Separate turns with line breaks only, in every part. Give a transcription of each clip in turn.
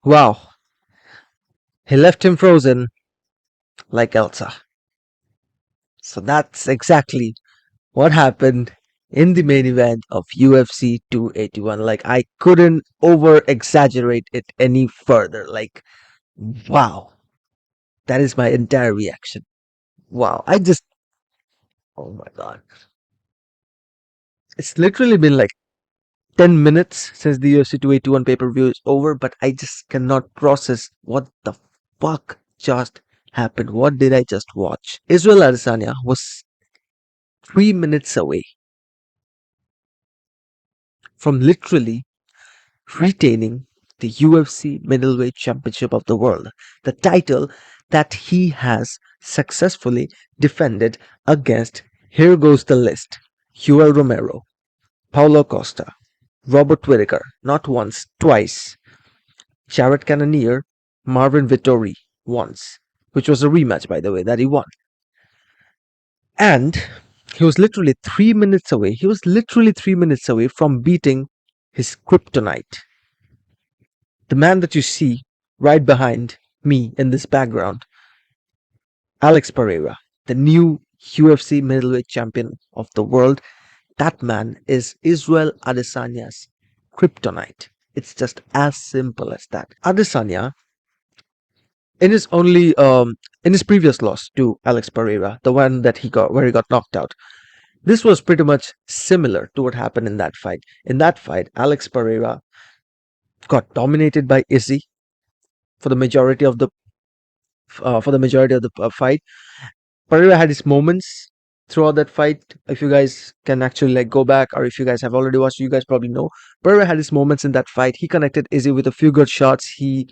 Wow, he left him frozen like Elsa. So that's exactly what happened in the main event of UFC 281. Like, I couldn't over exaggerate it any further. Like, wow, that is my entire reaction. Wow, oh my god. It's literally been like 10 minutes since the UFC 281 pay per view is over, but I just cannot process what the fuck just happened. What did I just watch? Israel Adesanya was 3 minutes away from literally retaining the UFC Middleweight Championship of the World, the title that he has successfully defended against, here goes the list: Yoel Romero, Paulo Costa, Robert Whittaker, not once, twice, Jared Cannonier, Marvin Vittori, once, which was a rematch, by the way, that he won. And he was literally 3 minutes away. He was literally 3 minutes away from beating his kryptonite. The man that you see right behind me in this background, Alex Pereira, the new UFC middleweight champion of the world. That man is Israel Adesanya's kryptonite. It's just as simple as that. Adesanya, in his only in his previous loss to Alex Pereira, the one that he got where he got knocked out, this was pretty much similar to what happened in that fight. In that fight, Alex Pereira got dominated by Izzy for the majority of the fight. Pereira had his moments throughout that fight. If you guys can actually like go back, or if you guys have already watched, you guys probably know Pereira had his moments in that fight. He connected Izzy with a few good shots. He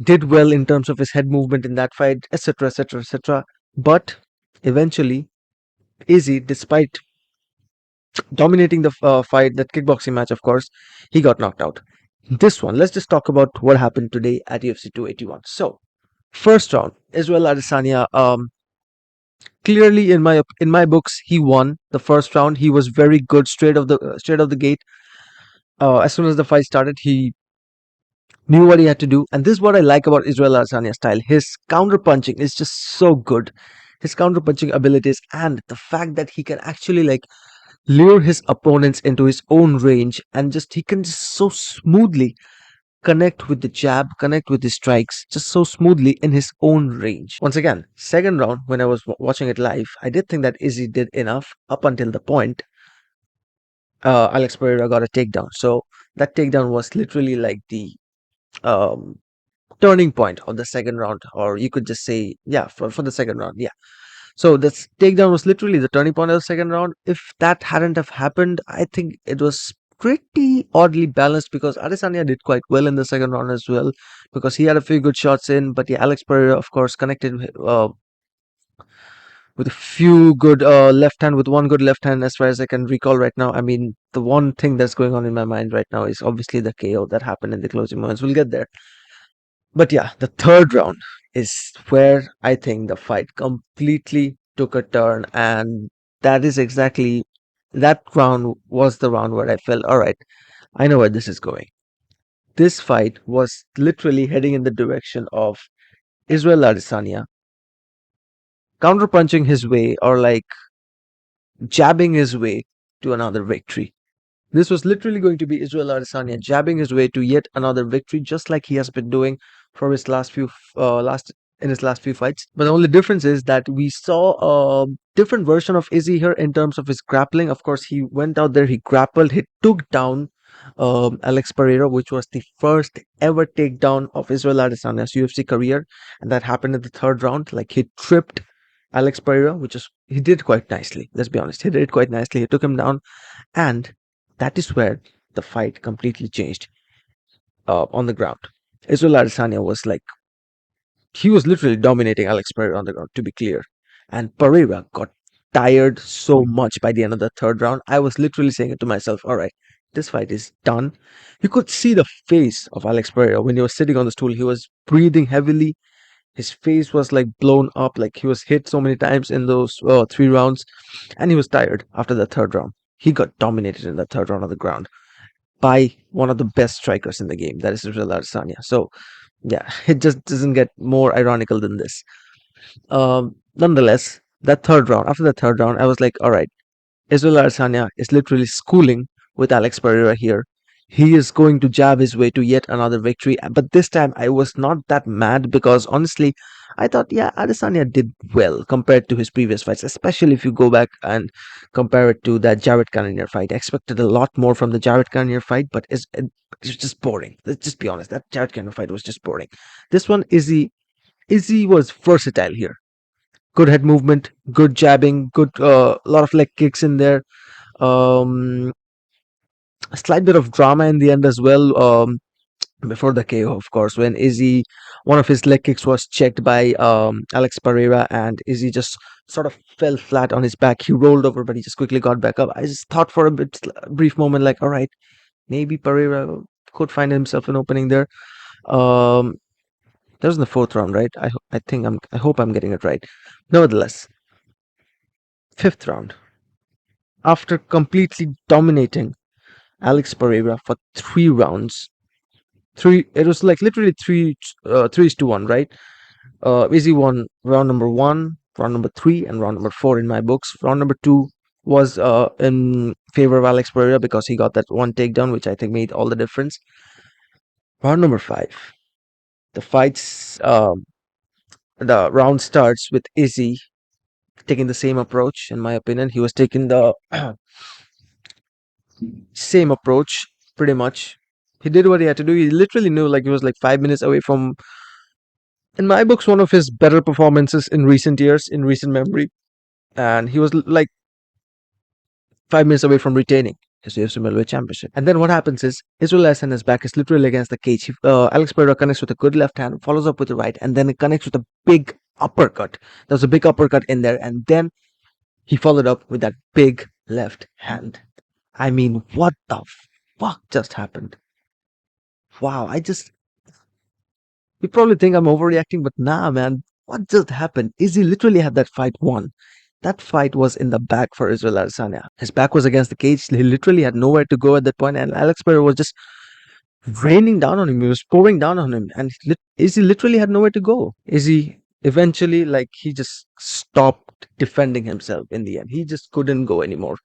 did well in terms of his head movement in that fight, etc., etc., etc. But eventually, Izzy, despite dominating the fight, that kickboxing match, of course, he got knocked out. This one, let's just talk about what happened today at UFC 281. So, first round, Israel Adesanya, clearly in my books, he won the first round. He was very good straight of the gate. As soon as the fight started, he knew what he had to do, and this is what I like about Israel Adesanya's style. His counter punching is just so good. His counter punching abilities, and the fact that he can actually like lure his opponents into his own range, and just he can just so smoothly connect with the jab, connect with the strikes, just so smoothly in his own range. Once again, second round, when I was watching it live, I did think that Izzy did enough up until the point Alex Pereira got a takedown. So that takedown was literally like the um, turning point of the second round, or you could just say, yeah, for the second round, yeah. So this takedown was literally the turning point of the second round. If that hadn't have happened, I think it was pretty oddly balanced, because Adesanya did quite well in the second round as well, because he had a few good shots in. But yeah, Alex Pereira, of course, connected with a few good left hand, with one good left hand, as far as I can recall right now. I mean, the one thing that's going on in my mind right now is obviously the KO that happened in the closing moments. We'll get there. But yeah, the third round is where I think the fight completely took a turn, and that is exactly that round was the round where I felt, all right, I know where this is going. This fight was literally heading in the direction of Israel Adesanya counterpunching his way, or like jabbing his way to another victory. This was literally going to be Israel Adesanya jabbing his way to yet another victory, just like he has been doing for his last few fights. But the only difference is that we saw a different version of Izzy here in terms of his grappling. Of course, he went out there, he grappled, he took down Alex Pereira, which was the first ever takedown of Israel Adesanya's UFC career, and that happened in the third round. Like, he tripped Alex Pereira, which is he did quite nicely. Let's be honest, he did it quite nicely. He took him down, and that is where the fight completely changed on the ground. Israel Adesanya was like, he was literally dominating Alex Pereira on the ground, to be clear. And Pereira got tired so much by the end of the third round. I was literally saying it to myself, all right, this fight is done. You could see the face of Alex Pereira when he was sitting on the stool. He was breathing heavily. His face was like blown up, like he was hit so many times in those 3 rounds, and he was tired after the third round. He got dominated in the third round on the ground. by one of the best strikers in the game, that is Israel Adesanya. So yeah, it just doesn't get more ironical than this. Nonetheless, that third round, after the third round, I was like, all right, Israel Adesanya is literally schooling with Alex Pereira here. He is going to jab his way to yet another victory. But this time I was not that mad because honestly, I thought, yeah, Adesanya did well compared to his previous fights, especially if you go back and compare it to that Jared Cannonier fight. I expected a lot more from the Jared Cannonier fight, but it's just boring. Let's just be honest. That Jared Cannonier fight was just boring. This one, Izzy was versatile here. Good head movement, good jabbing, good lot of leg kicks in there. A slight bit of drama in the end as well. Before the KO, of course, when Izzy, one of his leg kicks was checked by Alex Pereira, and Izzy just sort of fell flat on his back. He rolled over, but he just quickly got back up. I just thought for a brief moment, like, all right, maybe Pereira could find himself an opening there. Um, that was in the fourth round, right? I hope I'm getting it right. Nevertheless, fifth round, after completely dominating Alex Pereira for 3 rounds. It was like literally 3-1, right? Easy won round number 1, round number 3, and round number 4 in my books. Round number 2 was in favor of Alex Pereira because he got that one takedown, which I think made all the difference. Round number 5, the fights, the round starts with Izzy taking the same approach. In my opinion, he was taking the same approach pretty much. He did what he had to do. He literally knew, like, he was like 5 minutes away from, in my books, one of his better performances in recent years, in recent memory. And he was like 5 minutes away from retaining his UFC middleweight championship. And then what happens is Israel Adesanya's back is literally against the cage. Alex Pereira connects with a good left hand, follows up with the right, and then it connects with a big uppercut. There's a big uppercut in there, and then he followed up with that big left hand. I mean, what the fuck just happened? Wow, you probably think I'm overreacting, but nah, man. What just happened? Izzy literally had that fight won. That fight was in the bag for Israel Adesanya. His back was against the cage. He literally had nowhere to go at that point, and Alex Pereira was just raining down on him. He was pouring down on him, and Izzy literally had nowhere to go. Izzy eventually, like, he just stopped defending himself in the end. He just couldn't go anymore.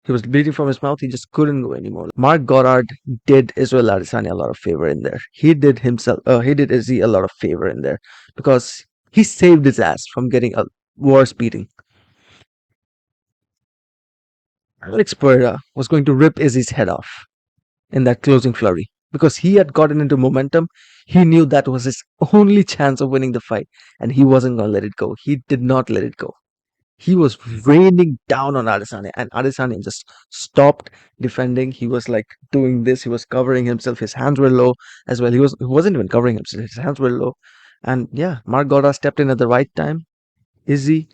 He was bleeding from his mouth. He just couldn't go anymore. Mark Goddard did Israel Adesanya a lot of favor in there. He did Izzy a lot of favor in there because he saved his ass from getting a worse beating. Alex Pereira was going to rip Izzy's head off in that closing flurry because he had gotten into momentum. He knew that was his only chance of winning the fight, and he wasn't going to let it go. He did not let it go. He was raining down on Adesanya, and Adesanya just stopped defending. He was like doing this. He was covering himself. His hands were low as well. He wasn't even covering himself. His hands were low, and yeah, Mark Goddard stepped in at the right time. Izzy,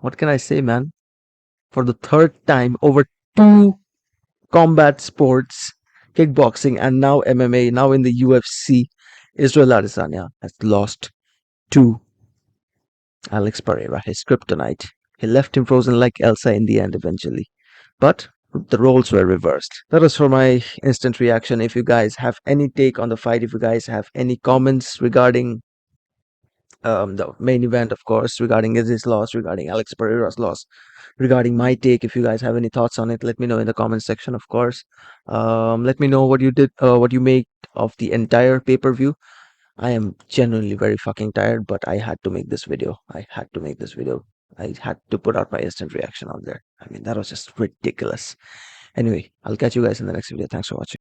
what can I say, man? For the third time over two combat sports, kickboxing, and now MMA, now in the UFC, Israel Adesanya has lost to Alex Pereira, his kryptonite. He left him frozen like Elsa in the end eventually. But the roles were reversed. That was for my instant reaction. If you guys have any take on the fight, if you guys have any comments regarding the main event, of course, regarding Izzy's loss, regarding Alex Pereira's loss, regarding my take, if you guys have any thoughts on it, let me know in the comment section, of course. Let me know what you made of the entire pay-per-view. I am genuinely very fucking tired, but I had to make this video. I had to make this video. I had to put out my instant reaction on there. I mean, that was just ridiculous. Anyway, I'll catch you guys in the next video. Thanks for watching.